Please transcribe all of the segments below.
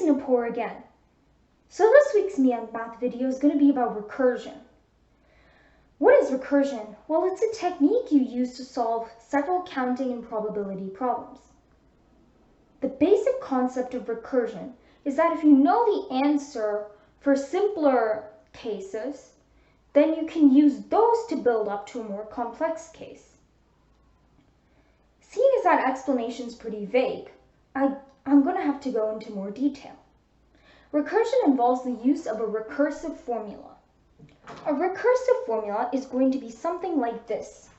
Singapore again. So this week's math video is going to be about recursion. What is recursion? Well, it's a technique you use to solve several counting and probability problems. The basic concept of recursion is that if you know the answer for simpler cases, then you can use those to build up to a more complex case. Seeing as that explanation is pretty vague, I'm going to have to go into more detail. Recursion involves the use of a recursive formula. A recursive formula is going to be something like this.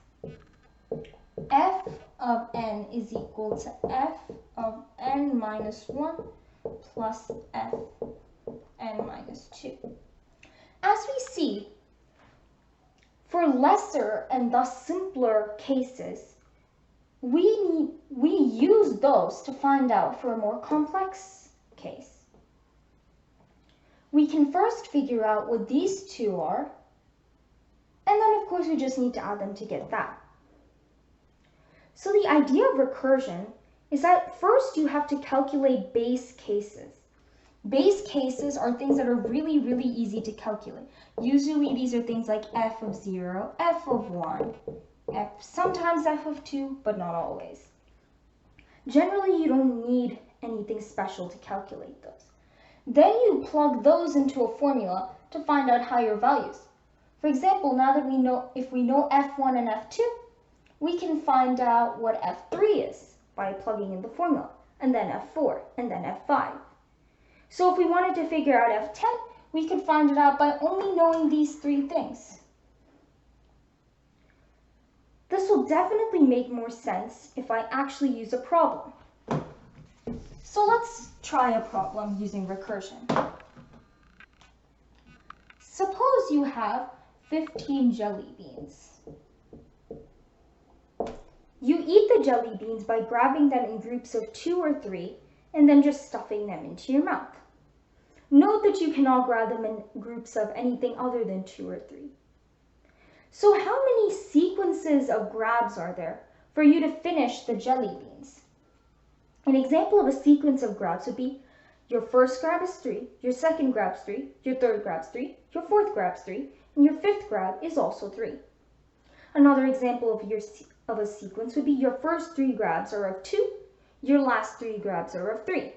F of n is equal to f of n minus 1 plus f n minus 2. As we see, for lesser and thus simpler cases, we use those to find out for a more complex case. We can first figure out what these two are, and then of course we just need to add them to get that. So the idea of recursion is that first you have to calculate base cases. Base cases are things that are really easy to calculate. Usually these are things like f of 0, f of 1, sometimes f of 2, but not always. Generally, you don't need anything special to calculate those. Then you plug those into a formula to find out higher values. For example, now that if we know f1 and f2, we can find out what f3 is by plugging in the formula, and then f4, and then f5. So if we wanted to figure out f10, we could find it out by only knowing these three things. This will definitely make more sense if I actually use a problem. So let's try a problem using recursion. Suppose you have 15 jelly beans. You eat the jelly beans by grabbing them in groups of 2 or 3 and then just stuffing them into your mouth. Note that you cannot grab them in groups of anything other than 2 or 3. So how many sequences of grabs are there for you to finish the jelly beans? An example of a sequence of grabs would be your first grab is 3, your second grab's 3, your third grab's 3, your fourth grab's 3, and your fifth grab is also 3. Another example of a sequence would be your first 3 grabs are of 2, your last 3 grabs are of 3.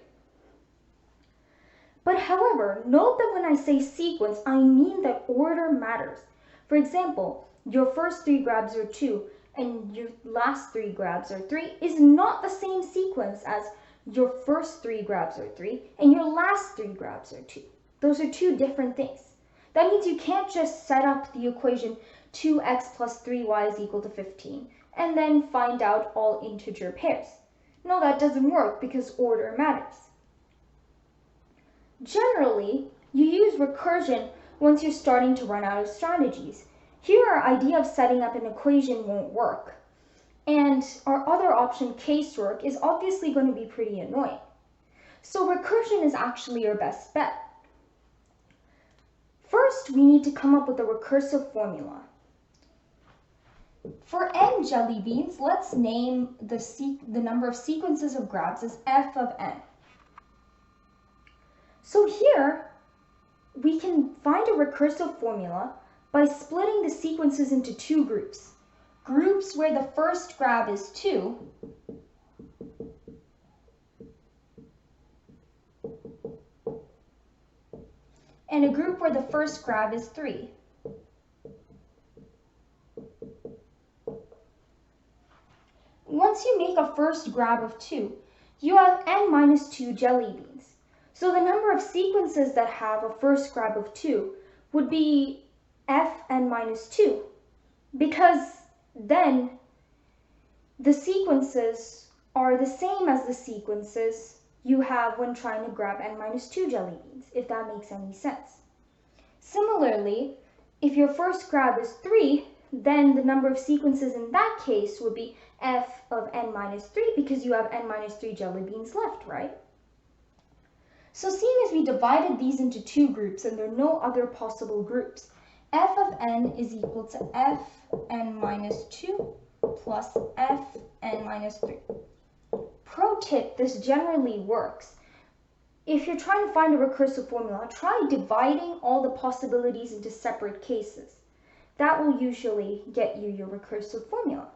But however, note that when I say sequence, I mean that order matters. For example, your first 3 grabs are 2 and your last 3 grabs are 3 is not the same sequence as your first 3 grabs are 3 and your last 3 grabs are 2. Those are two different things. That means you can't just set up the equation 2x plus 3y is equal to 15 and then find out all integer pairs. No, that doesn't work because order matters. Generally, you use recursion once you're starting to run out of strategies. Here, our idea of setting up an equation won't work, and our other option, casework, is obviously going to be pretty annoying. So recursion is actually your best bet. First, we need to come up with a recursive formula. For n jelly beans, let's name the number of sequences of grabs as f of n. So here, we can find a recursive formula by splitting the sequences into 2 groups. Groups where the first grab is 2, and a group where the first grab is 3. Once you make a first grab of 2, you have n minus 2 jelly beans. So the number of sequences that have a first grab of 2 would be fn minus 2, because then the sequences are the same as the sequences you have when trying to grab n minus 2 jelly beans, if that makes any sense. Similarly, if your first grab is 3, then the number of sequences in that case would be f of n minus 3 because you have n minus 3 jelly beans left, right? So seeing as we divided these into 2 groups and there are no other possible groups, f of n is equal to f n minus 2 plus f n minus 3. Pro tip, this generally works. if you're trying to find a recursive formula, try dividing all the possibilities into separate cases. That will usually get you your recursive formula.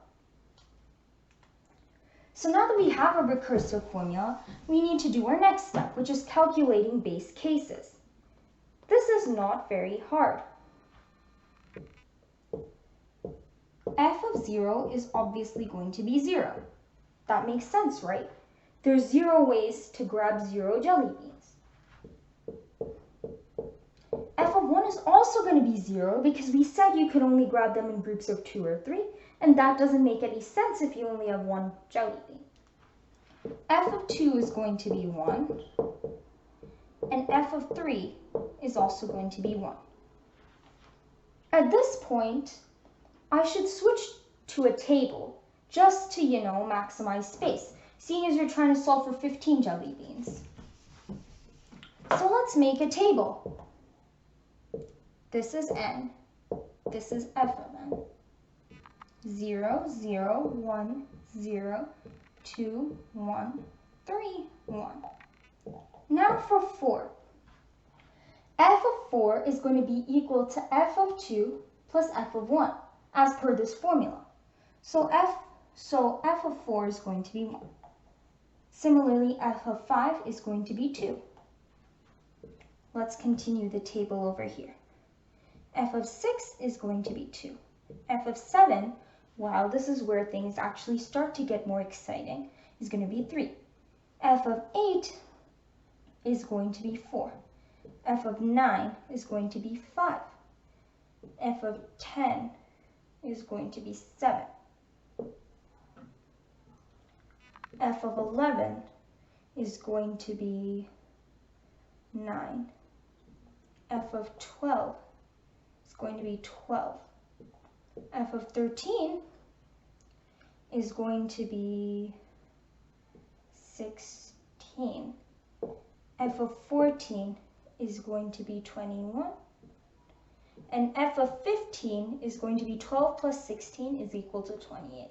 So now that we have a recursive formula, we need to do our next step, which is calculating base cases. This is not very hard. F of 0 is obviously going to be 0. That makes sense, right? There's 0 ways to grab 0 jelly beans. F of 1 is also going to be 0 because we said you could only grab them in groups of 2 or 3, and that doesn't make any sense if you only have 1 jelly bean. F of 2 is going to be 1, and F of 3 is also going to be 1. At this point, I should switch to a table just to, maximize space, seeing as you're trying to solve for 15 jelly beans. So let's make a table. This is n. This is f of n. 0, 0, 1, 0, 2, 1, 3, 1. Now for 4. F of 4 is going to be equal to f of 2 plus f of 1, as per this formula. So f of 4 is going to be 1. Similarly, f of 5 is going to be 2. Let's continue the table over here. F of 6 is going to be 2. F of 7, wow, this is where things actually start to get more exciting, is going to be 3. F of 8 is going to be 4. F of 9 is going to be 5. F of 10 is going to be 7. F of 11 is going to be 9. F of 12 is going to be 12. F of 13 is going to be 16. F of 14 is going to be 21. And f of 15 is going to be 12 plus 16 is equal to 28.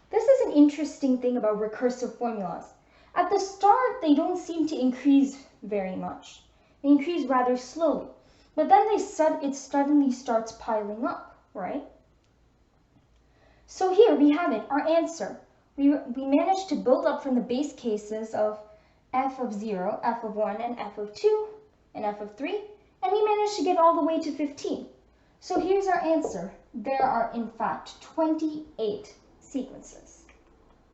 This is an interesting thing about recursive formulas. At the start, they don't seem to increase very much. They increase rather slowly. But then it suddenly starts piling up, right? So here we have it, our answer. We managed to build up from the base cases of f of 0, f of 1, and f of 2, and f of 3, and we managed to get all the way to 15. So here's our answer. There are, in fact, 28 sequences.